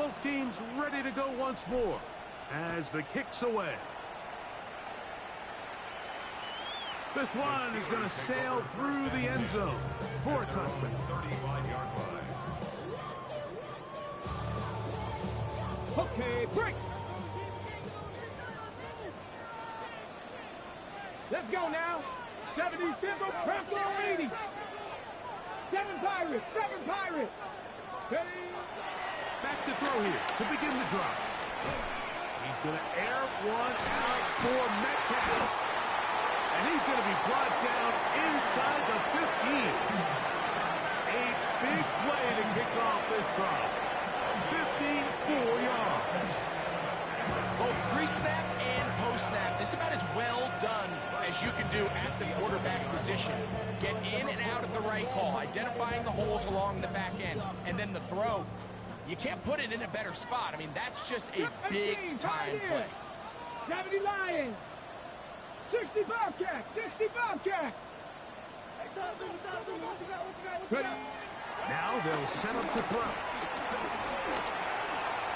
Both teams ready to go once more as the kick's away. This one is going to sail through the end zone for a touchback. 35-yard line. Okay, break. Let's go now. 70 Simple, press on 80. 7 Pirates, 7 Pirates. Steady. Back to throw here to begin the drive. He's going to air one out for Metcalf. And he's going to be brought down inside the 15. A big play to kick off this drive. 54 yards. Both pre-snap and post-snap. This is about as well done as you can do at the quarterback position. Get in and out of the right call, identifying the holes along the back end, and then the throw. You can't put it in a better spot. I mean, that's just a big-time play. 70 Lions. 60 Bobcats. 60 Bobcats. Now they'll set up to throw.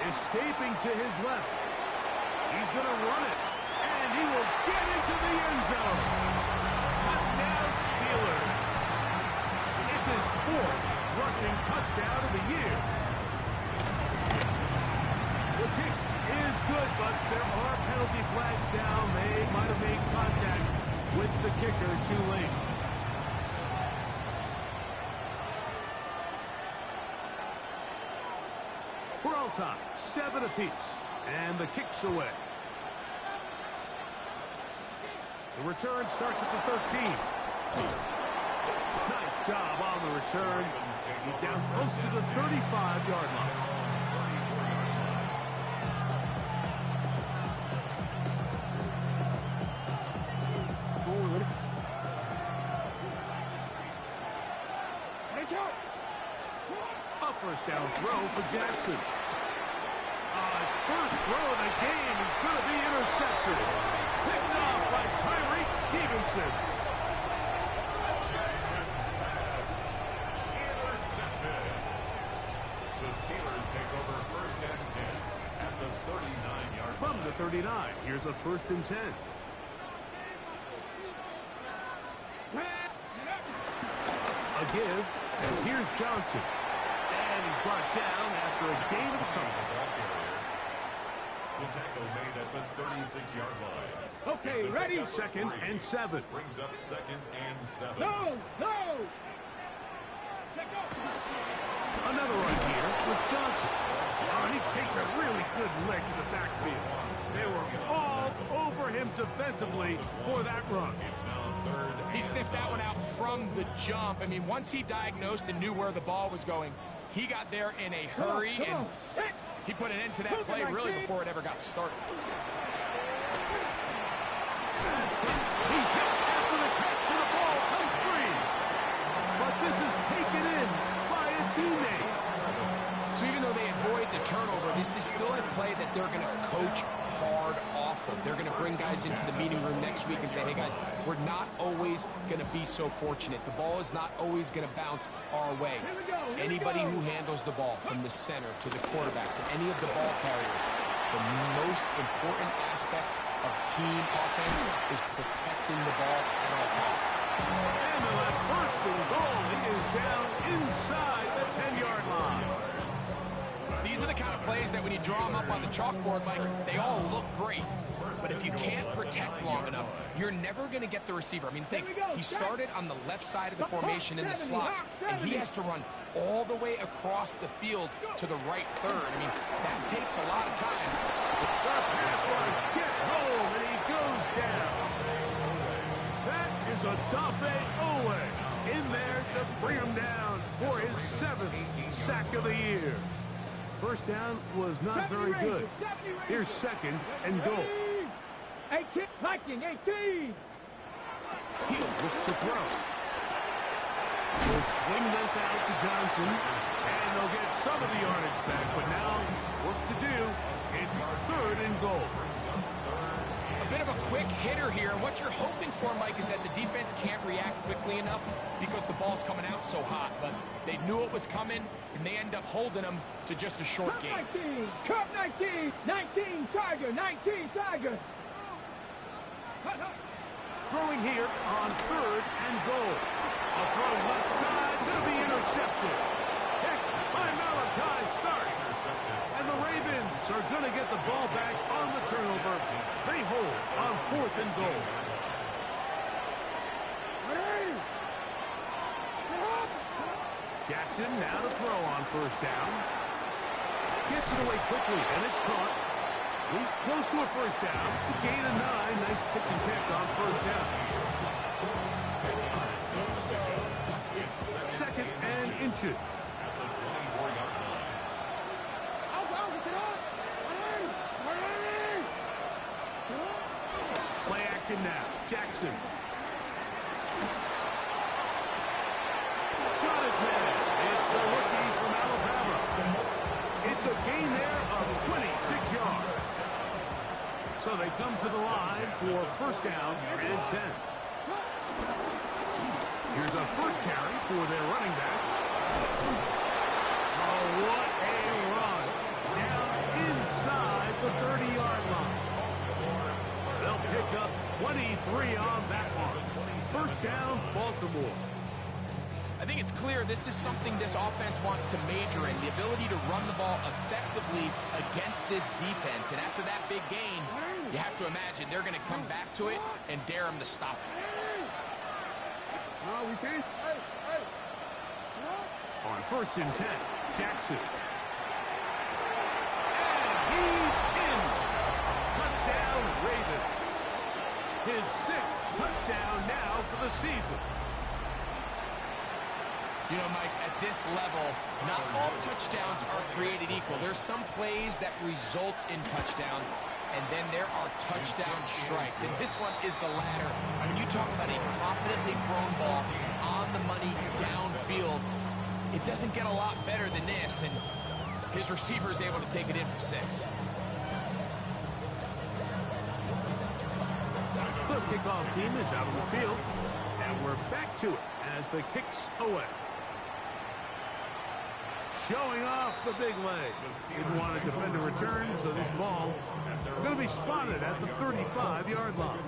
Escaping to his left. He's going to run it. And he will get into the end zone. Touchdown Steelers. It's his 4th rushing touchdown of the year. The kick is good, but there are penalty flags down. They might have made contact with the kicker too late. We're all tied, 7 apiece, and the kick's away. The return starts at the 13. Nice job on the return. He's down close to the 35-yard line. A first down throw for Jackson. His first throw of the game is going to be intercepted. Picked off by Tyreek Stevenson. Intercepted. The Steelers take over 1st and 10 at the 39-yard line. From the 39, here's a 1st and 10. A give, and here's Johnson. And he's brought down after a gain of a couple. The tackle made at the 36-yard line. Okay, ready? 2nd and 7. Brings up 2nd and 7. No, no. Another run here with Johnson. Oh, and he takes a really good lick in the backfield. They were all over him defensively for that run. He sniffed that one out from the jump. I mean, once he diagnosed and knew where the ball was going, he got there in a hurry, and he put an end to that play really before it ever got started. He's hit after the catch, and the ball comes free. But this is taken in by a teammate. So even though they avoid the turnover, this is still a play that they're going to coach hard off of. They're going to bring guys into the meeting room next week and say, hey, guys, we're not always going to be so fortunate. The ball is not always going to bounce our way. Anybody who handles the ball from the center to the quarterback to any of the ball carriers, the most important aspect of team offense is protecting the ball at all costs. And the left first and goal is down inside the 10-yard line. These are the kind of plays that when you draw them up on the chalkboard, Mike, they all look great. But if you can't protect long enough, you're never going to get the receiver. I mean, think, he started on the left side of the formation in the slot, and he has to run all the way across the field to the right third. I mean, that takes a lot of time. The pass rush gets home, and he goes down. That is a Dafe Owe in there to bring him down for his 7th sack of the year. First down was not very good. Here's 2nd and goal. 18, Viking, 18. He'll look to throw. We'll swing this out to Johnson, and they'll get some of the yardage back, but now work to do. It's 3rd and goal. A bit of a quick hitter here, and what you're hoping for, Mike, is that the defense can't react quickly enough because the ball's coming out so hot. But they knew it was coming, and they end up holding them to just a short game. 19, Cup 19, 19 Tiger, 19 Tiger. Throwing here on 3rd and goal. A throw left side, going to be intercepted. Hit by Malachi Stark. And the Ravens are going to get the ball back on the turnover. They hold on 4th and goal. Jackson now to throw on 1st down. Gets it away quickly, and it's caught. He's close to a 1st down. It's a gain of 9. Nice pitch and kick on 1st down. 2nd and inches. Play action now. Jackson. Got his man. It's the rookie from Alabama. It's a gain there of 26 yards. So they come to the line for 1st down and 10. Here's a 1st carry for their running back. Oh, what a run. Down inside the 30-yard line. They'll pick up 23 on that one. 1st down, Baltimore. I think it's clear this is something this offense wants to major in, the ability to run the ball effectively against this defense. And after that big gain, you have to imagine they're going to come back to it and dare them to stop it. On 1st and 10, Jackson. And he's in. Touchdown, Ravens. His 6th touchdown now for the season. You know, Mike, at this level, not all touchdowns are created equal. There's some plays that result in touchdowns, and then there are touchdown strikes. And this one is the latter. I mean, you talk about a confidently thrown ball on the money downfield. It doesn't get a lot better than this, and his receiver is able to take it in for 6. The kickoff team is out on the field, and we're back to it as the kicks away. Showing off the big leg. Didn't want to defend a return, so this ball going to be spotted at the 35-yard line.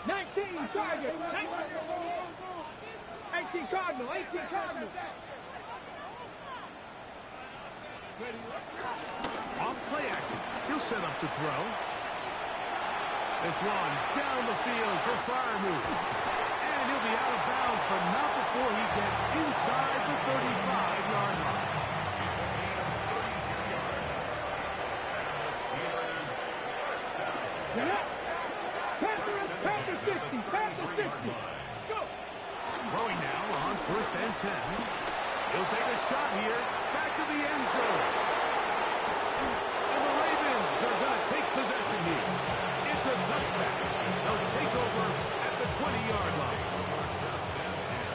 19 Tiger, 18 Cardinal, 18 Cardinal. Off play action. He'll set up to throw. This one down the field for Freiermuth. And he'll be out of bounds, but not before he gets inside the 35-yard line. It's a gain of 32 yards. The Steelers' 1st down. Panther 50, Panther 50. Let's go. Throwing now on 1st and 10. He'll take a shot here. Back to the end zone. And the Ravens are going to take possession here. It's a touchback. They'll take over at the 20-yard line. 1st and 10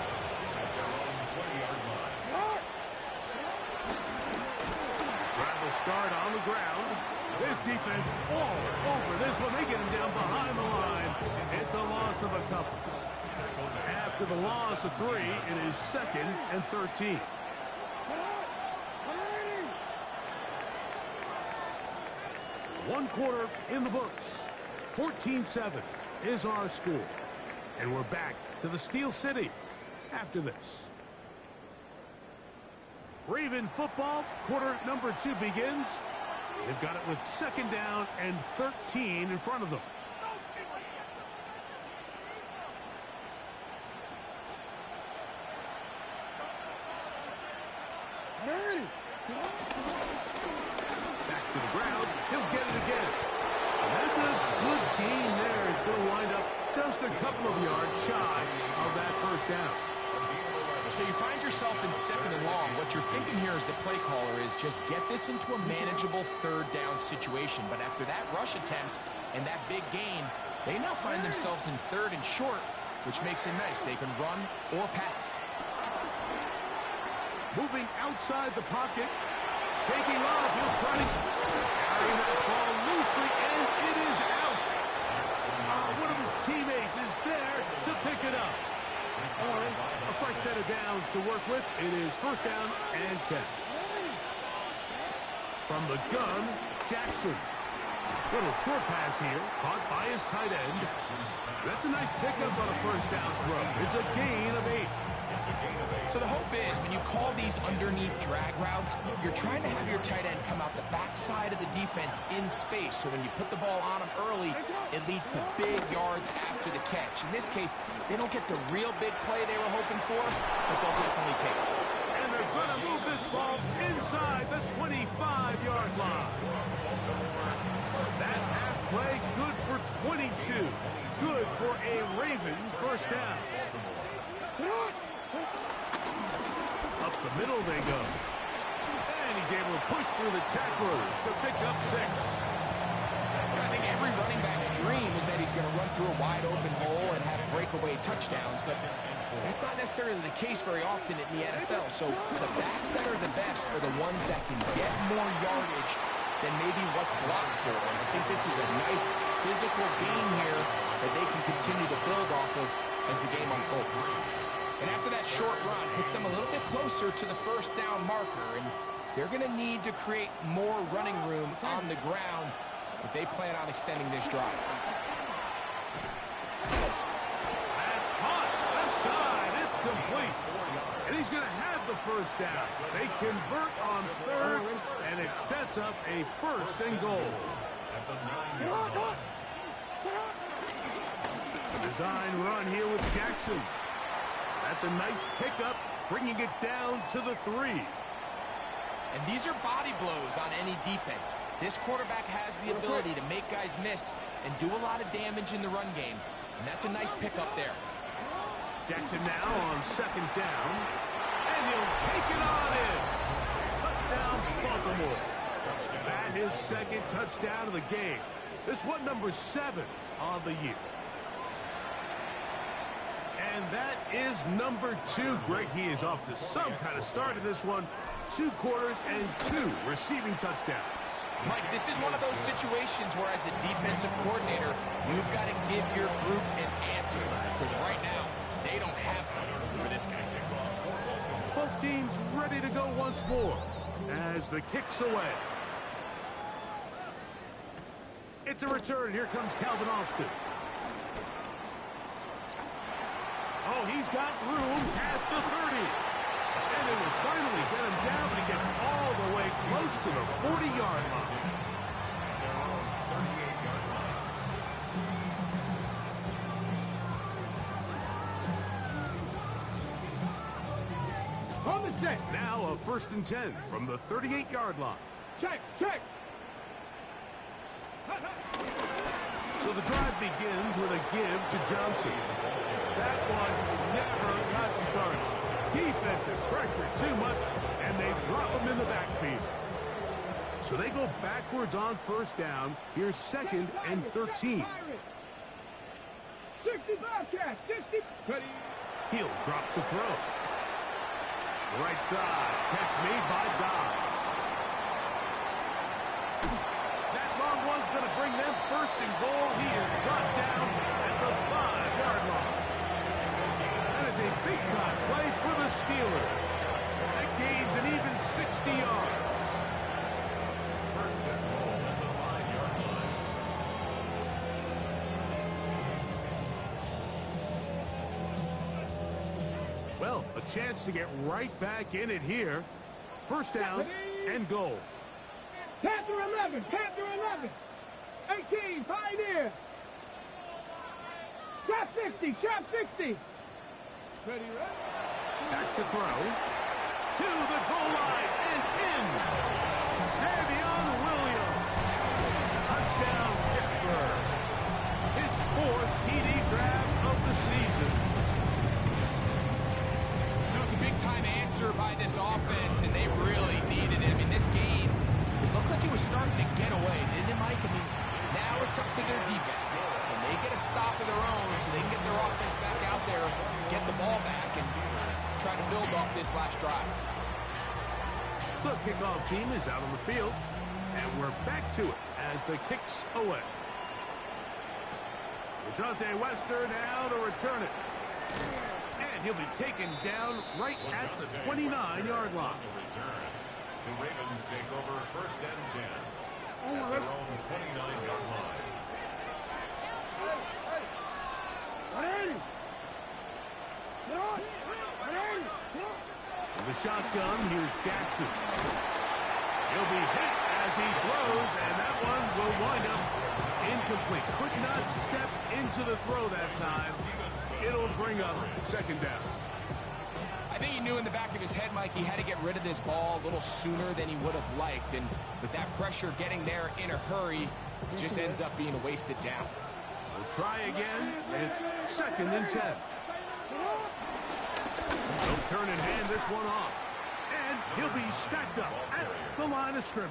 at their own 20-yard line. Drive will start on the ground. This defense all over this one. They get him down behind the line. It's a loss of a couple. After the loss of 3, it is 2nd and 13. One quarter in the books. 14-7 is our score. And we're back to the Steel City after this. Raven football, quarter number 2 begins. They've got it with 2nd down and 13 in front of them. Back to the ground. He'll get it again. And that's a good gain there. It's going to wind up just a couple of yards shy of that 1st down. So you find yourself in 2nd and long. What you're thinking here as the play caller is just get this into a manageable 3rd down situation. But after that rush attempt and that big gain, they now find themselves in 3rd and short, which makes it nice. They can run or pass. Moving outside the pocket. Taking off. He'll try to carry that ball loosely, and it is out. One of his teammates is there to pick it up. A fresh set of downs to work with. It is first down and 10. From the gun, Jackson. Little short pass here, caught by his tight end. That's a nice pickup on a first down throw. It's a gain of 8. So the hope is when you call these underneath drag routes, you're trying to have your tight end come out the backside of the defense in space. So when you put the ball on him early, it leads to big yards after the catch. In this case, they don't get the real big play they were hoping for, but they'll definitely take it. And they're going to move this ball inside the 25-yard line. That half play good for 22. Good for a Raven first down. Up the middle they go. And he's able to push through the tacklers to pick up 6. I think every running back's dream is that he's going to run through a wide open hole and have breakaway touchdowns, but that's not necessarily the case very often in the NFL. So the backs that are the best are the ones that can get more yardage than maybe what's blocked for. And I think this is a nice physical gain here that they can continue to build off of as the game unfolds. And after that short run, puts them a little bit closer to the first down marker, and they're going to need to create more running room on the ground if they plan on extending this drive. That's caught. Left side. It's complete. And he's going to have the first down. They convert on third, and it sets up a first and goal. Design run here with Jackson. That's a nice pickup, bringing it down to the 3. And these are body blows on any defense. This quarterback has the ability to make guys miss and do a lot of damage in the run game. And that's a nice pickup there. Jackson now on second down. And he'll take it on in. Touchdown, Baltimore. That is second touchdown of the game. This one number 7 on the year. And that is number 2. Greg, he is off to some kind of start in this one. 2 quarters and 2 receiving touchdowns. Mike, this is one of those situations where as a defensive coordinator, you've got to give your group an answer. Because right now, they don't have one for this guy. Both teams ready to go once more as the kick's away. It's a return. Here comes Calvin Austin. Oh, he's got room past the 30. And it will finally get him down, but he gets all the way close to the 40-yard line. On the set. Now a first and 10 from the 38-yard line. Check, check. So the drive begins with a give to Johnson. That one never got started. Defensive pressure too much, and they drop him in the backfield. So they go backwards on first down. Here's second and 13. 60 Bobcats, 60. He'll drop the throw. Right side, catch made by Dobbs. That long one's going to bring them first and goal. He is brought down at the 5-yard line. That is a big-time play for the Steelers. That gains an even 60 yards. First and goal at the 5-yard line. Well, a chance to get right back in it here. First down and goal. Panther 11, Panther 11. 18, Pioneer. Trap 60, Trap 60. Ready, right? Back to throw. To the goal line and in. Savion Williams. Touchdown, Pittsburgh. His 4th TD grab of the season. That was a big-time answer by this offense, and they really needed it. I mean, this game, it looked like it was starting to get away, didn't it, Mike? I mean, now it's up to their defense. And they get a stop of their own so they can get their offense back out there, get the ball back, and try to build off this last drive. The kickoff team is out on the field, and we're back to it as the kick's away. Deshante Wester now to return it. And he'll be taken down right at the 29-yard line. The Ravens take over first and 10 at their own 29-yard line. The shotgun, here's Jackson. He'll be hit as he throws, and that one will wind up incomplete. Could not step into the throw that time. It'll bring up second down. I think he knew in the back of his head, Mike, he had to get rid of this ball a little sooner than he would have liked. And with that pressure getting there in a hurry, it just ends up being a wasted down. We'll try again. It's second and 10. He'll turn and hand this one off. And he'll be stacked up at the line of scrimmage.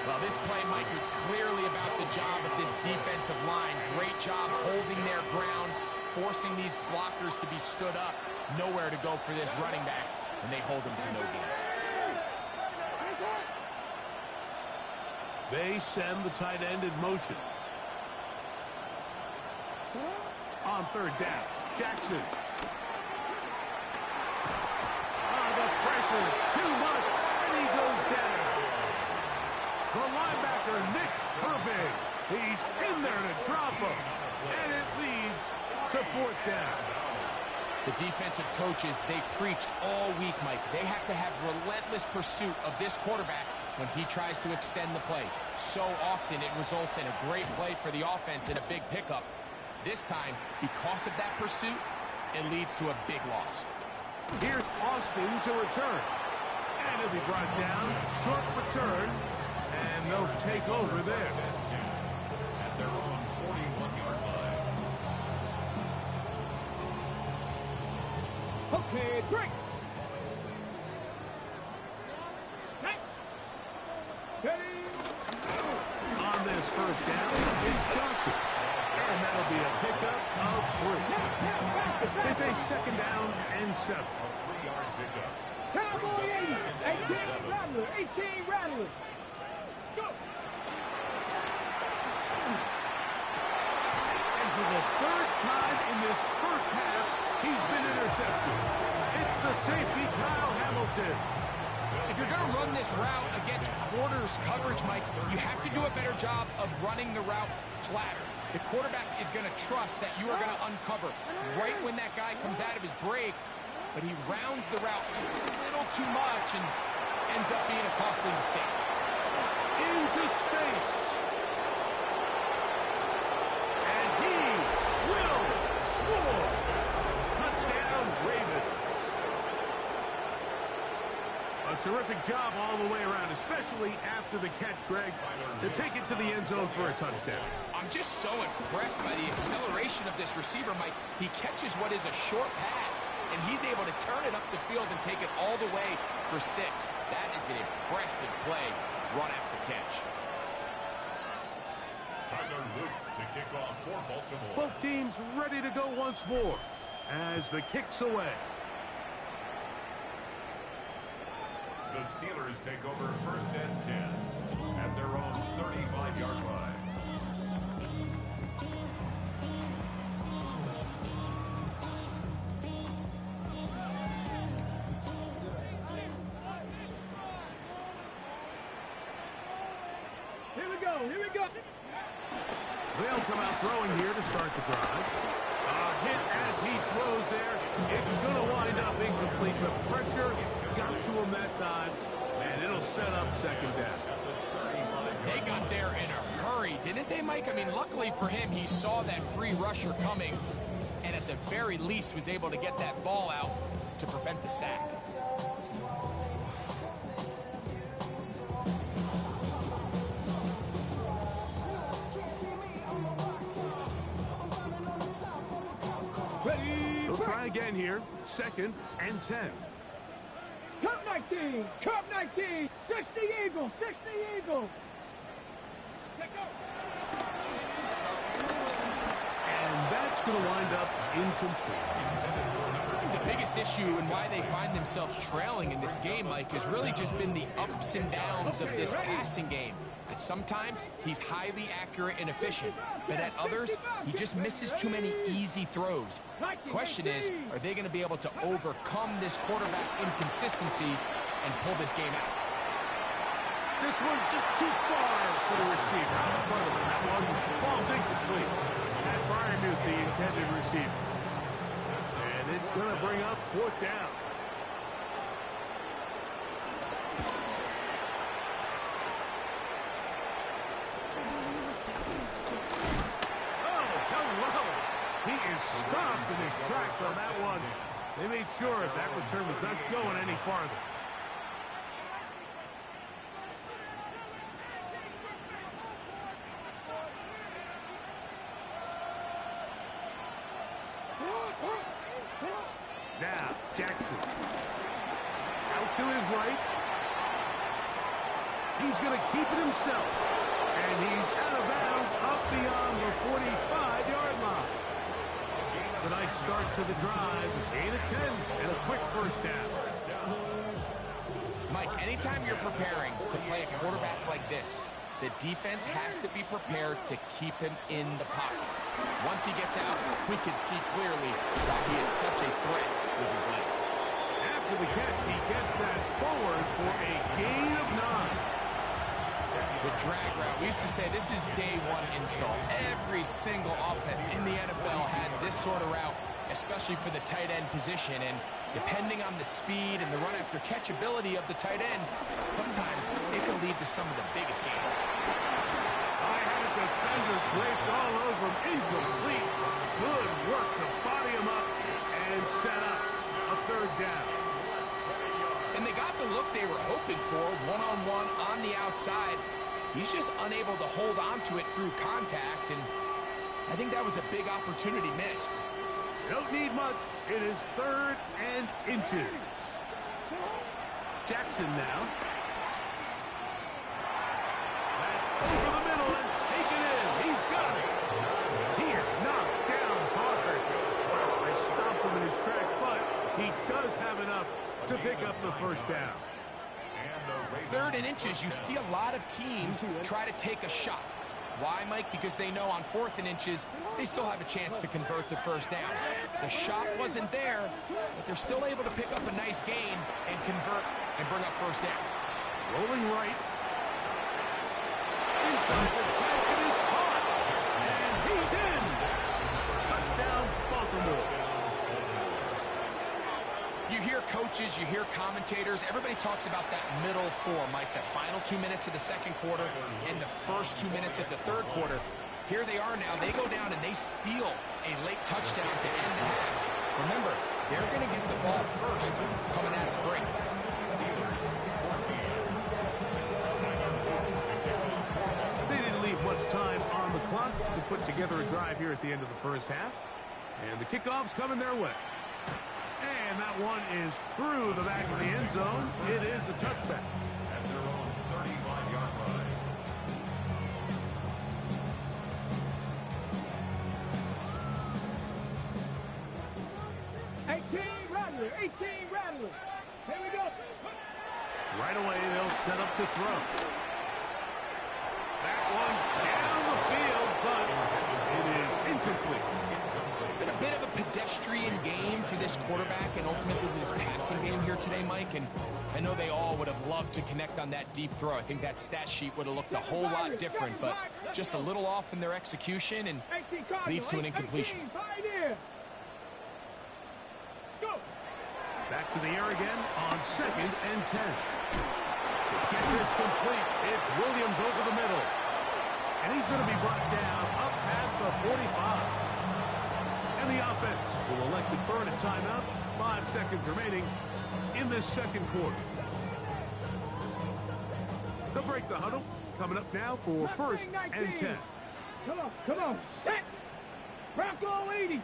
Well, this play, Mike, was clearly about the job of this defensive line. Great job holding their ground, forcing these blockers to be stood up. Nowhere to go for this running back, and they hold him to no gain. They send the tight end in motion. On third down, Jackson. The pressure, too much, and he goes down. The linebacker, Nick Herbig. He's in there to drop him, and it leads to fourth down. The defensive coaches, they preached all week, Mike. They have to have relentless pursuit of this quarterback when he tries to extend the play. So often it results in a great play for the offense and a big pickup. This time, because of that pursuit, it leads to a big loss. Here's Austin to return. And he'll be brought down. Short return. And they'll take over there. At their own 41-yard line. Okay, break. Steady. On this first down, it's Johnson. And that'll be a pickup of 3. They face second down and 7. A 3-yard pickup. Cowboy 80. 18 Rattler. 18 Rattler. Go. And for the third time in this first half, he's been intercepted. It's the safety, Kyle Hamilton. If you're going to run this route against quarters coverage, Mike, you have to do a better job of running the route flatter. The quarterback is going to trust that you are going to uncover right when that guy comes out of his break, but he rounds the route just a little too much and ends up being a costly mistake. Into space. And he will score. Touchdown, Ravens. A terrific job all the way around, especially after the catch, Greg, to take it to the end zone for a touchdown. I'm just so impressed by the acceleration of this receiver, Mike. He catches what is a short pass, and he's able to turn it up the field and take it all the way for 6. That is an impressive play, run after catch. Tyler Luke to kick off for Baltimore. Both teams ready to go once more as the kick's away. The Steelers take over first and 10 at their own 35-yard line. Here we go. Here we go. They'll come out throwing here to start the drive. A hit as he throws there. It's going to wind up incomplete. The pressure got to him that time, and it'll set up second down. They got there in a hurry, didn't they, Mike? I mean, luckily for him, he saw that free rusher coming, and at the very least was able to get that ball out to prevent the sack. They'll try again here. Second and 10. Cup 19. Cup 19. 60 Eagles. 60 Eagles. And that's going to wind up incomplete. the biggest issue and why they find themselves trailing in this game, Mike, has really just been the ups and downs of this passing game. At sometimes, he's highly accurate and efficient, but at others, he just misses too many easy throws. Question is, are they going to be able to overcome this quarterback inconsistency and pull this game out? This one just too far for the receiver. Out in front of him. That one falls incomplete. That Freiermuth, the intended receiver. And it's going to bring up fourth down. Oh, hello. He is stopped in his tracks on that one. They made sure that return was not going any farther. Now, Jackson. Out to his right. He's going to keep it himself. And he's out of bounds up beyond the 45-yard line. It's a nice start to the drive. Gain of 10 and a quick first down. Mike, anytime you're preparing to play a quarterback like this, the defense has to be prepared to keep him in the pocket. Once he gets out, we can see clearly why he is such a threat with his legs. After the catch, he gets that forward for a gain of 9. The drag route. We used to say this is day one install. Every single offense in the NFL has this sort of route, especially for the tight end position. And depending on the speed and the run after catch ability of the tight end, sometimes it can lead to some of the biggest gains. I had defenders draped all over him. Incomplete. Good work to body him up and set up a third down. And they got the look they were hoping for, one-on-one on the outside. He's just unable to hold on to it through contact, and I think that was a big opportunity missed. Don't need much. It is 3rd and inches. Jackson now. That's over the middle and taken in. He's got it. He is knocked down hard. They stopped him in his tracks, but he does have enough to pick up the first down. 3rd and inches, you see a lot of teams try to take a shot. Why, Mike? Because they know on 4th and inches, they still have a chance to convert the first down. The shot wasn't there, but they're still able to pick up a nice gain and convert and bring up first down. Rolling right. Inside the 10, it is caught. And he's in. Touchdown, Baltimore. You hear coaches, you hear commentators, everybody talks about that middle 4, Mike, the final 2 minutes of the second quarter and the first 2 minutes of the third quarter. Here they are now. They go down and they steal a late touchdown to end the half. Remember, they're going to get the ball first coming out of the break. They didn't leave much time on the clock to put together a drive here at the end of the first half. And the kickoff's coming their way. And that one is through the back of the end zone. It is a touchback. At their own 35-yard line. 18 Rattler, 18 Rattler. Here we go. Right away, they'll set up to throw. That one down the field, but it is incomplete. It's been a bit of a pedestrian game for this quarterback and ultimately this passing game here today, Mike. And I know they all would have loved to connect on that deep throw. I think that stat sheet would have looked a whole lot different, but just a little off in their execution and leads to an incompletion. Back to the air again on 2nd and 10. To get this complete, it's Williams over the middle. And he's going to be brought down up past the 45. And the offense will elect to burn a timeout. 5 seconds remaining in this second quarter. They'll break the huddle. Coming up now for 1st and 10. Come on. Set. Bronco 80.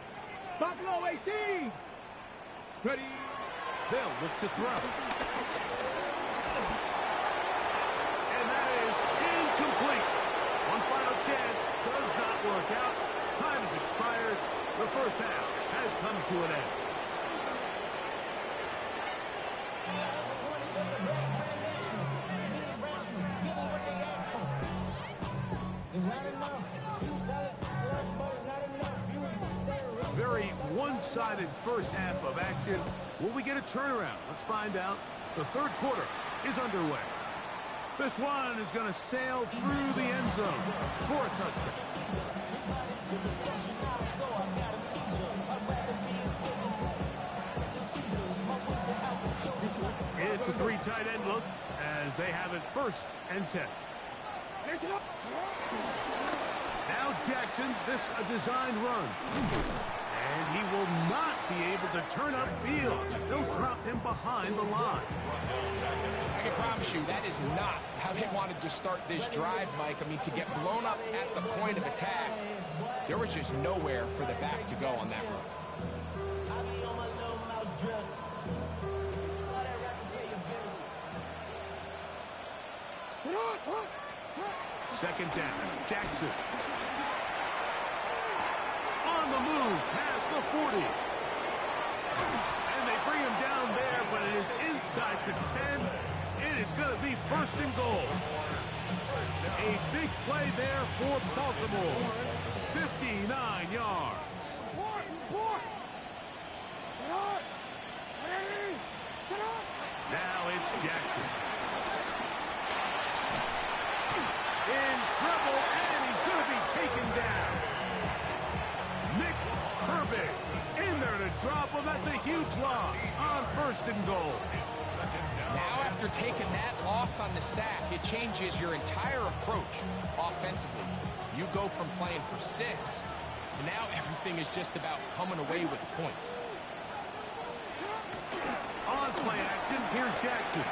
Buffalo 18. Ready. They'll look to throw. And that is incomplete. One final chance does not work out. Time has expired. The first half has come to an end. Very one-sided first half of action. Will we get a turnaround? Let's find out. The third quarter is underway. This one is going to sail through the end zone for a touchdown. It's a three tight end look as they have it 1st and 10. Now Jackson, this a designed run. And he will not be able to turn up field. They'll drop him behind the line. I can promise you that is not how they wanted to start this drive, Mike. I mean, to get blown up at the point of attack, there was just nowhere for the back to go on that run. 2nd down, Jackson. On the move, past the 40. And they bring him down there, but it is inside the 10. It is going to be 1st and goal. A big play there for Baltimore. 59 yards. Now it's Jackson. In trouble, and he's going to be taken down. Nick Herbig in there to drop him. That's a huge loss on 1st and goal. Now, after taking that loss on the sack, it changes your entire approach offensively. You go from playing for 6 to now everything is just about coming away with points. On play action, here's Jackson.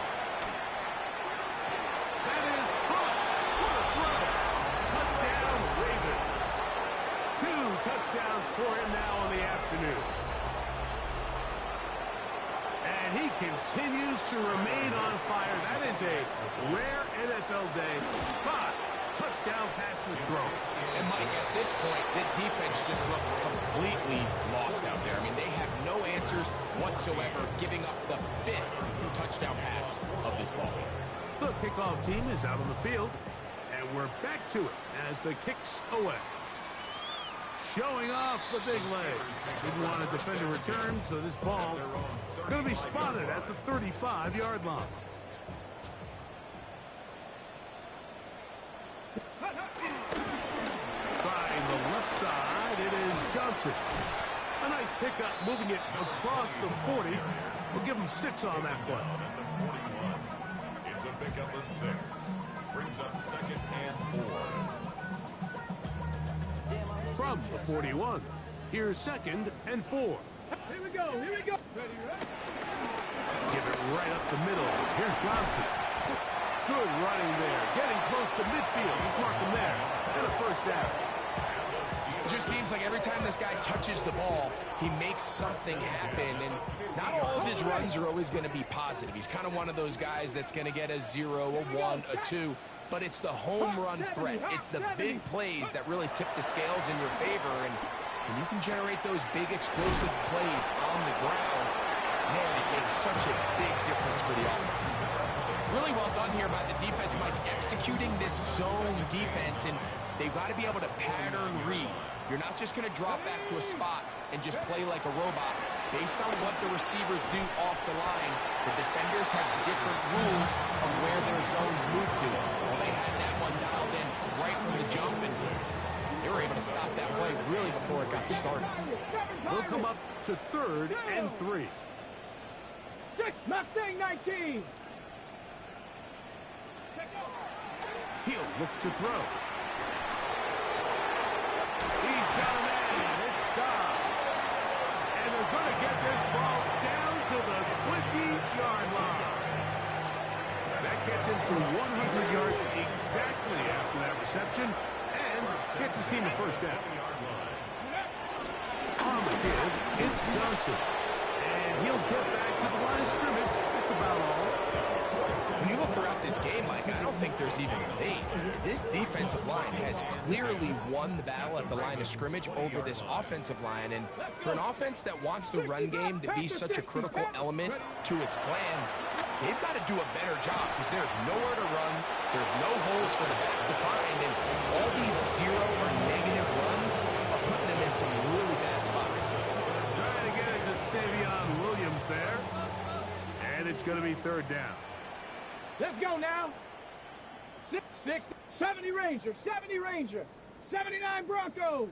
That is caught. What a throw. Touchdown, Ravens. 2 touchdowns for him now on the afternoon. And he continues to remain on fire. That is a rare NFL day. 5 touchdown passes thrown. And Mike, at this point, the defense just looks completely lost out there. I mean, they have no answers whatsoever, giving up the 5th touchdown pass of this ball game. The kickoff team is out on the field, and we're back to it as the kicks away. Showing off the big leg. Didn't want to defend a return, so this ball going to be spotted at the 35-yard line. Trying the left side, it is Johnson. A nice pickup, moving it across the 40. We'll give him 6 on that play. It's a pickup of 6. Brings up 2nd and 4. From the 41, here's 2nd and 4. Here we go, here we go. Give it right up the middle. Here's Johnson. Good running there. Getting close to midfield. He's marking there. And a 1st down. It just seems like every time this guy touches the ball, he makes something happen. And not all of his runs are always going to be positive. He's kind of one of those guys that's going to get a 0, a 1, a 2. But it's the home run threat. It's the big plays that really tip the scales in your favor. And when you can generate those big explosive plays on the ground, man, it makes such a big difference for the offense. Really well done here by the defense, Mike, executing this zone defense. And they've got to be able to pattern read. You're not just going to drop back to a spot and just play like a robot. Based on what the receivers do off the line, the defenders have different rules on where their zones move to. Well, they had that one dialed in right from the jump, and they were able to stop that play really before it got started. They'll come up to 3rd and 3. Mustang 19. He'll look to throw. He's got a man. It's Dobbs. And they're going to get this ball down to the 20-yard line. That gets him to 100 yards exactly after that reception and gets his team a 1st down. On the give, it's Johnson. And he'll get back to the line of scrimmage. that's about all. When you look throughout this game, Mike, I don't think there's even a debate. This defensive line has clearly won the battle at the line of scrimmage over this offensive line. And for an offense that wants the run game to be such a critical element to its plan, they've got to do a better job because there's nowhere to run, there's no holes for the back to find, and all these zero or negative runs are putting them in some really bad spots. Trying to get it to Savion Williams there. And it's going to be third down. Let's go now. 70 Ranger, 70 Ranger, 79 Broncos.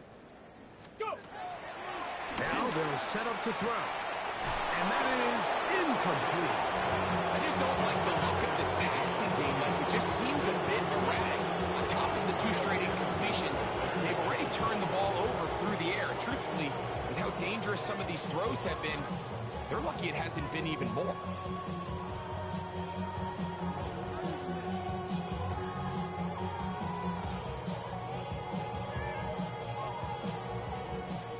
Go. Now they'll set up to throw. And that is incomplete. I just don't like the look of this passing game. Like, it just seems a bit erratic. On top of the 2 straight incompletions, they've already turned the ball over through the air. And truthfully, with how dangerous some of these throws have been, they're lucky it hasn't been even more.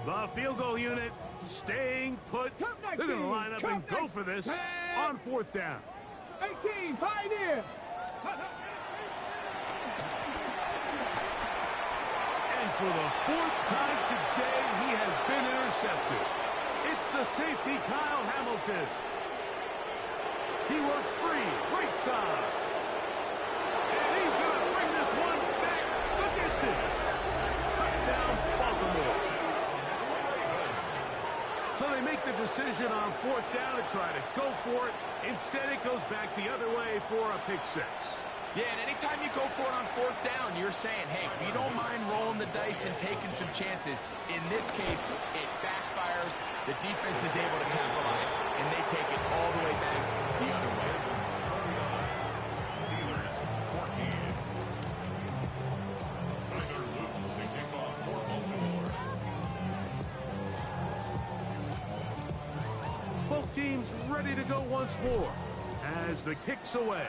The field goal unit staying put. They're going to line up and go for this on fourth down. 18, Pioneer. And for the 4th time today, he has been intercepted. It's the safety, Kyle Hamilton. He works free, right side. And he's going to bring this one back the distance. Touchdown, Baltimore. So they make the decision on fourth down to try to go for it. Instead, it goes back the other way for a pick 6. Yeah, and anytime you go for it on fourth down, you're saying, hey, we don't mind rolling the dice and taking some chances. In this case, it backfires. The defense is able to capitalize, and they take it all the way back the other way. Steelers 14. Tyler Luton to kick off for Baltimore. Both teams ready to go once more as the kick's away.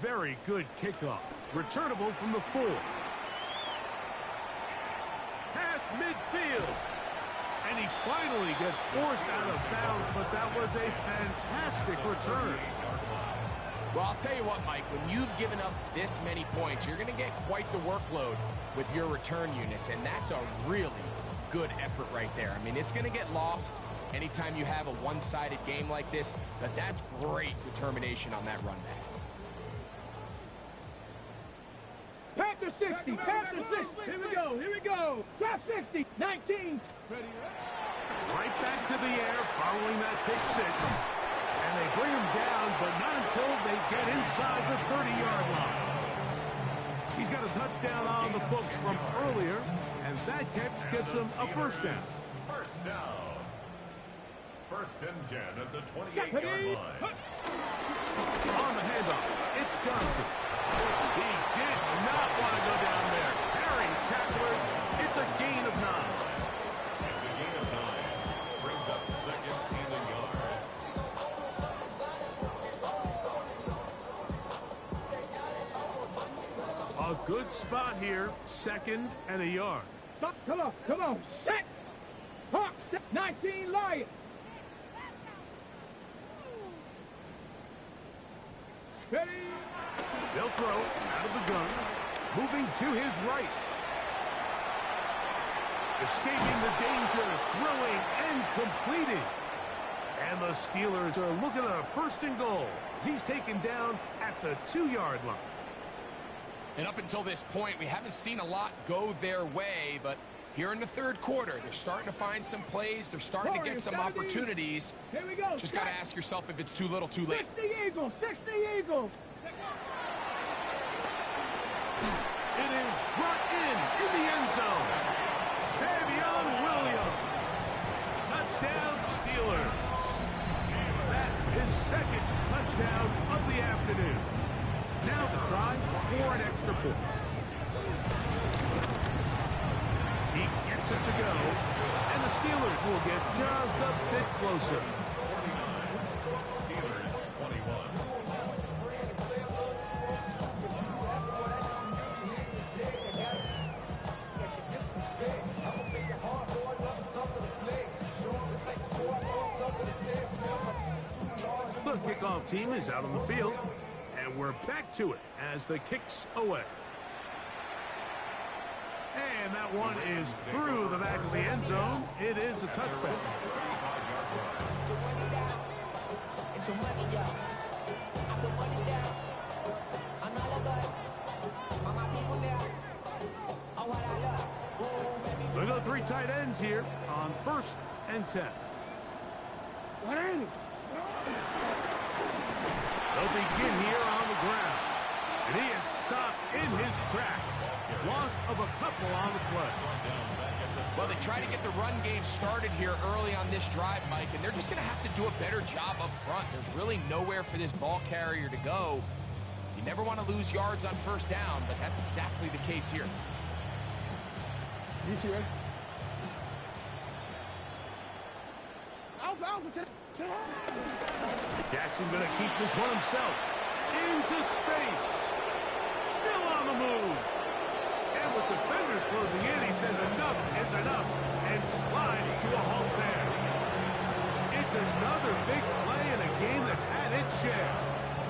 Very good kickoff. Returnable from the 4. Past midfield. And he finally gets forced out of bounds, but that was a fantastic return. Well, I'll tell you what, Mike, when you've given up this many points, you're going to get quite the workload with your return units, and that's a really good effort right there. I mean, it's going to get lost anytime you have a one-sided game like this, but that's great determination on that run back. Panther 60, Panther 60. Here we go. Top 60, 19. Right back to the air following that pick 6. And they bring him down, but not until they get inside the 30-yard line. He's got a touchdown on the books from earlier, and that catch gets him a first down. First down. 1st and 10 at the 28-yard line. On the handoff, it's Johnson. He did not want to go down there. Carrying tacklers, it's a gain of 9. It's a gain of 9. Brings up 2nd and a yard. A good spot here, 2nd and a yard. Come on, set. Hawk, 19 Lions. Ready. They'll throw out of the gun, moving to his right. Escaping the danger, throwing and completing. And the Steelers are looking at a 1st and goal as he's taken down at the 2-yard line. And up until this point, we haven't seen a lot go their way, but here in the 3rd quarter, they're starting to find some plays. They're starting to get some opportunities. Here we go. Just got to ask yourself if it's too little, too late. 60 Eagles, 60 Eagles. It is brought in the end zone. Savion Williams. Touchdown, Steelers. That is 2nd touchdown of the afternoon. Now the try for an extra point. He gets it to go, and the Steelers will get just a bit closer. 49. Steelers 21. team is out on the field. And we're back to it as the kick's away. And that one is through the back of the end zone. It is a touchback. Look at the three tight ends here on 1st and 10. They'll begin here on the ground. And he is stopped in his tracks. Loss of a couple on the play. Well, they try to get the run game started here early on this drive, Mike, and they're just going to have to do a better job up front. There's really nowhere for this ball carrier to go. You never want to lose yards on 1st down, but that's exactly the case here. Jackson going to keep this one himself. Into space. Still on the move. And with defenders closing in, he says enough is enough and slides to a halt there. It's another big play in a game that's had its share.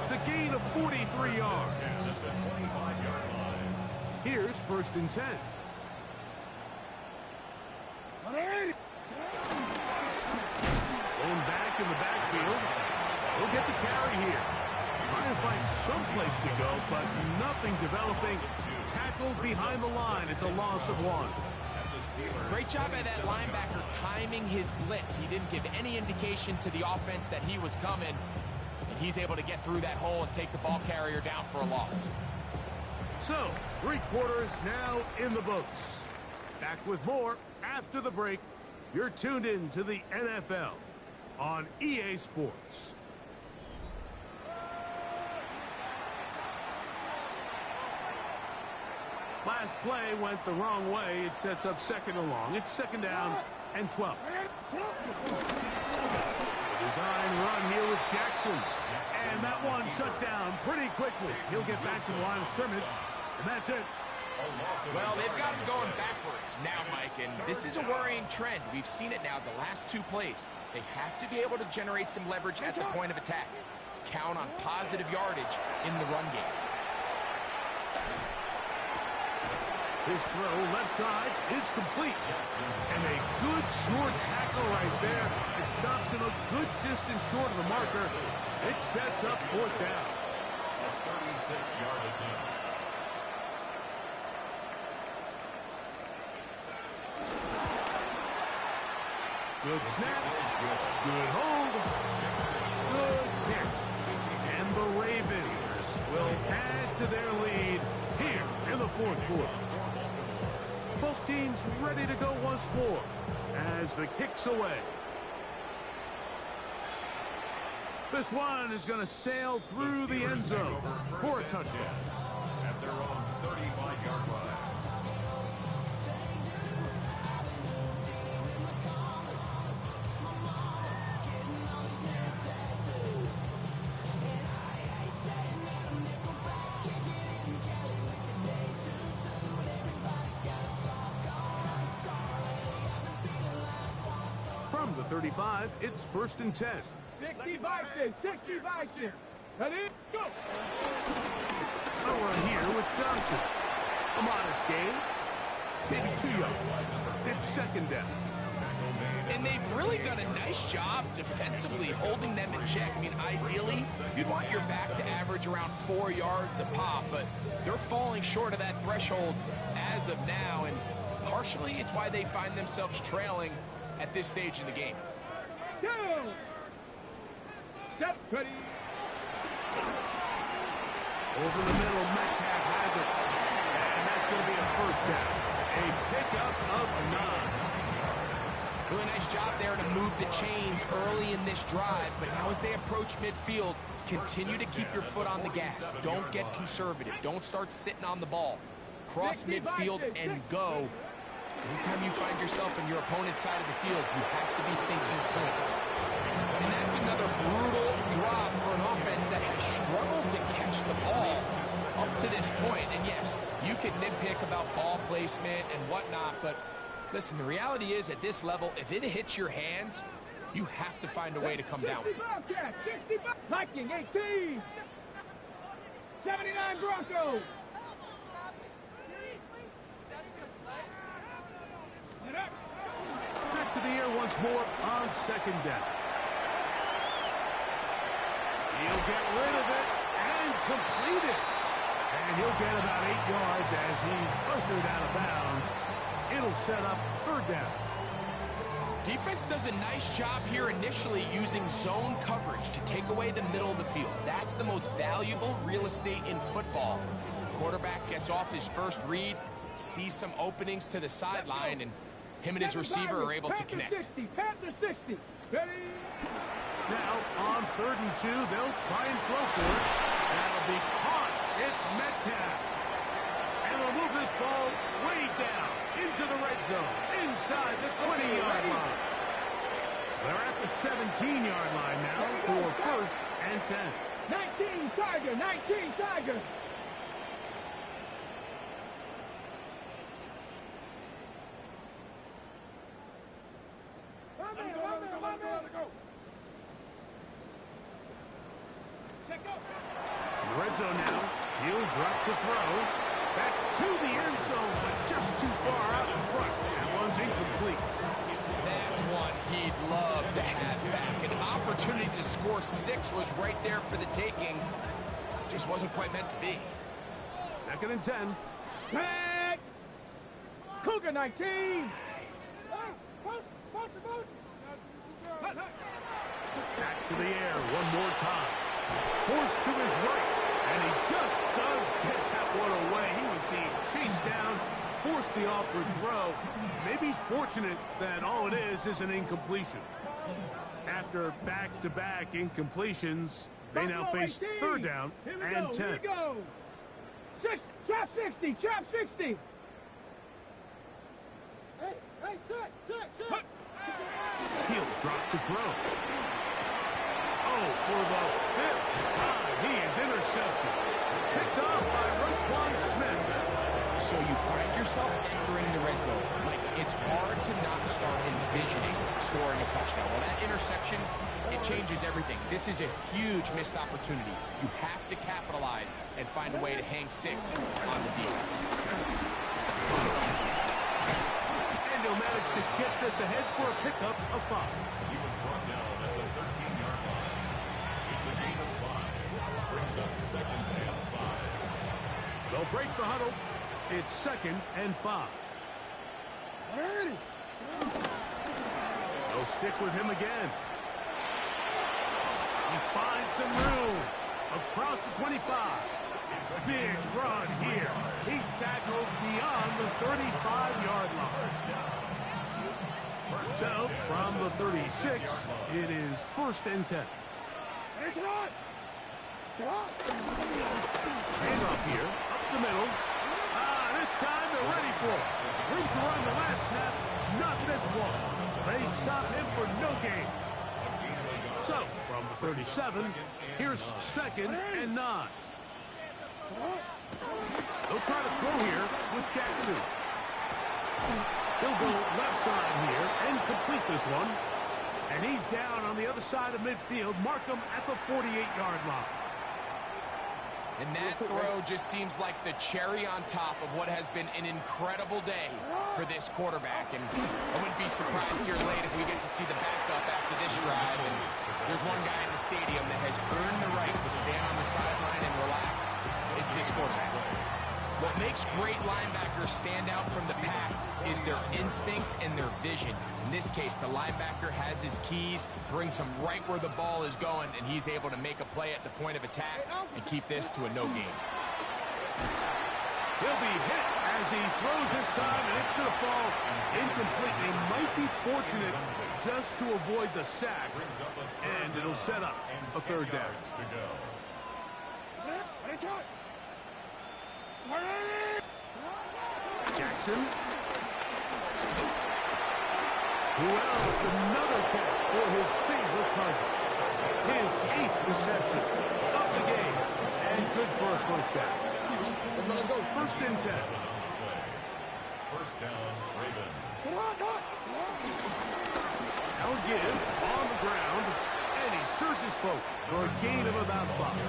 It's a gain of 43 yards. Here's 1st and 10. Going back in the backfield. He'll get the carry here. Trying to find some place to go, but nothing developing. Tackled behind the line. It's a loss of 1. Great job by that linebacker timing his blitz. He didn't give any indication to the offense that he was coming. And he's able to get through that hole and take the ball carrier down for a loss. So, 3 quarters now in the books. Back with more after the break. You're tuned in to the NFL on EA Sports. Last play went the wrong way. It sets up 2nd and long. It's 2nd down and 12. Design run here with Jackson. And that one shut down pretty quickly. He'll get back to the line of scrimmage. And that's it. Well, they've got him going backwards now, Mike, and this is a worrying trend. We've seen it now the last 2 plays. They have to be able to generate some leverage at the point of attack. Count on positive yardage in the run game. His throw left side is complete. And a good short tackle right there. It stops him a good distance short of the marker. It sets up 4th down. A 36-yard attempt. Good snap. Good hold. Good pick. And the Ravens will add to their lead here in the 4th quarter. Both teams ready to go once more as the kick's away. This one is going to sail through the end zone for a touchdown. At their own 35-yard line. From the 35, it's 1st and 10. 65 cents. Ready? Go! A run here with Johnson. A modest gain. Maybe 2 yards. It's 2nd down. And they've really done a nice job defensively holding them in check. I mean, ideally, you'd want your back to average around 4 yards a pop, but they're falling short of that threshold as of now, and partially it's why they find themselves trailing at this stage in the game. Down! Step ready. Over the middle, Metcalf has it. And that's going to be a 1st down. A pickup of 9. Really nice job there to move the chains early in this drive, but now as they approach midfield, continue to keep your foot on the gas. Don't get conservative. Don't start sitting on the ball. Cross midfield and go. Anytime you find yourself on your opponent's side of the field, you have to be thinking points. And that's another brutal drop for an offense that has struggled to catch the ball up to this point. And yes, you can nitpick about ball placement and whatnot, but listen, the reality is at this level, if it hits your hands, You have to find a way to come down. 60 Bobcats, 60 Viking 18. 79 Broncos. Back to the air once more on second down. He'll get rid of it and complete it. And he'll get about 8 yards as he's ushered out of bounds. It'll set up third down. Defense does a nice job here initially using zone coverage to take away the middle of the field. That's the most valuable real estate in football. Quarterback gets off his first read, sees some openings to the sideline, and him and his receiver are able to connect. Panther 60. Ready? Now, on 3rd and 2, they'll try and throw for it. That'll be caught. It's Metcalf. And they'll move this ball way down into the red zone, inside the 20-yard line. They're at the 17-yard line now for 1st and 10. 19 Tiger, 19 Tiger. In the red zone now, he'll drop to throw. That's to the end zone, but just too far out in front. That one's incomplete. That's one he'd love to have back. An opportunity to score 6 was right there for the taking. Just wasn't quite meant to be. 2nd and 10. Tag. Cougar 19. Back to the air one more time. Forced to his right, and he just does get that one away. He was being chased down, forced the awkward throw. Maybe he's fortunate that all it is an incompletion. After back-to-back incompletions, they now face 3rd down and 10. Here we go. Trap 60, trap 60. Hey, check. He'll drop to throw. Oh, for the 5th time, he is intercepted. Picked off by Roquan Smith. So you find yourself entering the red zone. Like, it's hard to not start envisioning scoring a touchdown. Well, that interception, it changes everything. This is a huge missed opportunity. You have to capitalize and find a way to hang 6 on the defense. And he'll manage to get this ahead for a pickup of 5. He was brought down at the 13-yard line. It's a gain of 5. Brings up 2nd and 5. They'll break the huddle. It's 2nd and 5. They'll stick with him again. He finds some room across the 25. It's a big run here. He's tackled beyond the 35-yard line. So, from the 36, it is 1st and 10. Handoff here, up the middle. This time they're ready for it. Room to run the last snap, not this one. They stop him for no gain. So, from the 37, here's 2nd and 9. They'll try to throw here with Jackson. He'll go left side here and complete this one. And he's down on the other side of midfield. Mark him at the 48-yard line. And that throw just seems like the cherry on top of what has been an incredible day for this quarterback. And I wouldn't be surprised here late if we get to see the backup after this drive. And there's one guy in the stadium that has earned the right to stand on the sideline and relax. It's this quarterback. What makes great linebackers stand out from the pack is their instincts and their vision. In this case, the linebacker has his keys, brings him right where the ball is going, and he's able to make a play at the point of attack and keep this to a no gain. He'll be hit as he throws this time, and it's going to fall incomplete. They might be fortunate just to avoid the sack, and it'll set up a 3rd down. Jackson. Who else? Another catch for his favorite target. His 8th reception of the game. And good for a 1st down. 1st and 10. First down, Ravens. Now give on the ground, and he surges forward for a gain of about 5.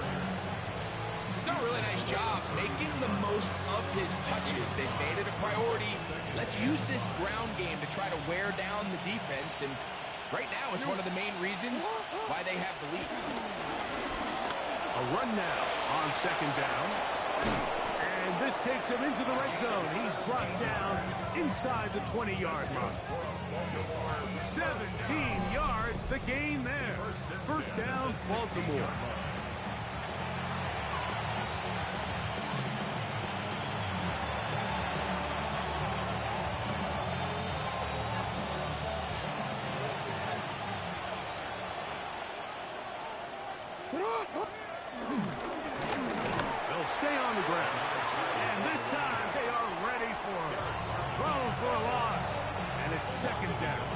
He's done a really nice job making the most of his touches. They've made it a priority. Let's use this ground game to try to wear down the defense, and right now it's one of the main reasons why they have the lead. A run now on second down. And this takes him into the red zone. He's brought down inside the 20-yard line. 17 yards, the gain there. First down, Baltimore. They'll stay on the ground. And this time they are ready for him. Thrown for a loss. And it's second down.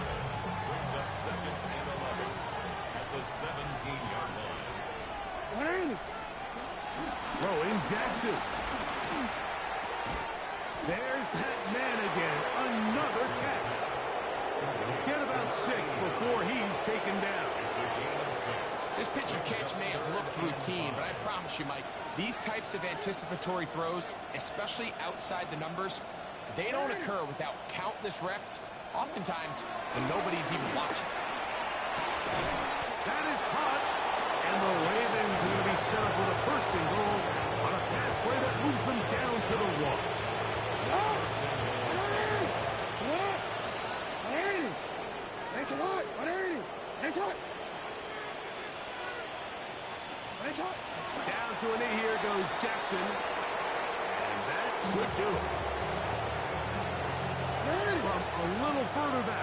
Brings up second and 11 at the 17-yard line. Throwing Jackson. There's Pat Man again. Another catch. He'll get about 6 before he's taken down. It's a gain of 6. This pitch and catch may have looked routine, but I promise you, Mike, these types of anticipatory throws, especially outside the numbers, they don't occur without countless reps, oftentimes when nobody's even watching. That is caught. And the Ravens are going to be set up with a first and goal on a pass play that moves them down to the 1. Down to a knee, here goes Jackson. And that should do it. From a little further back.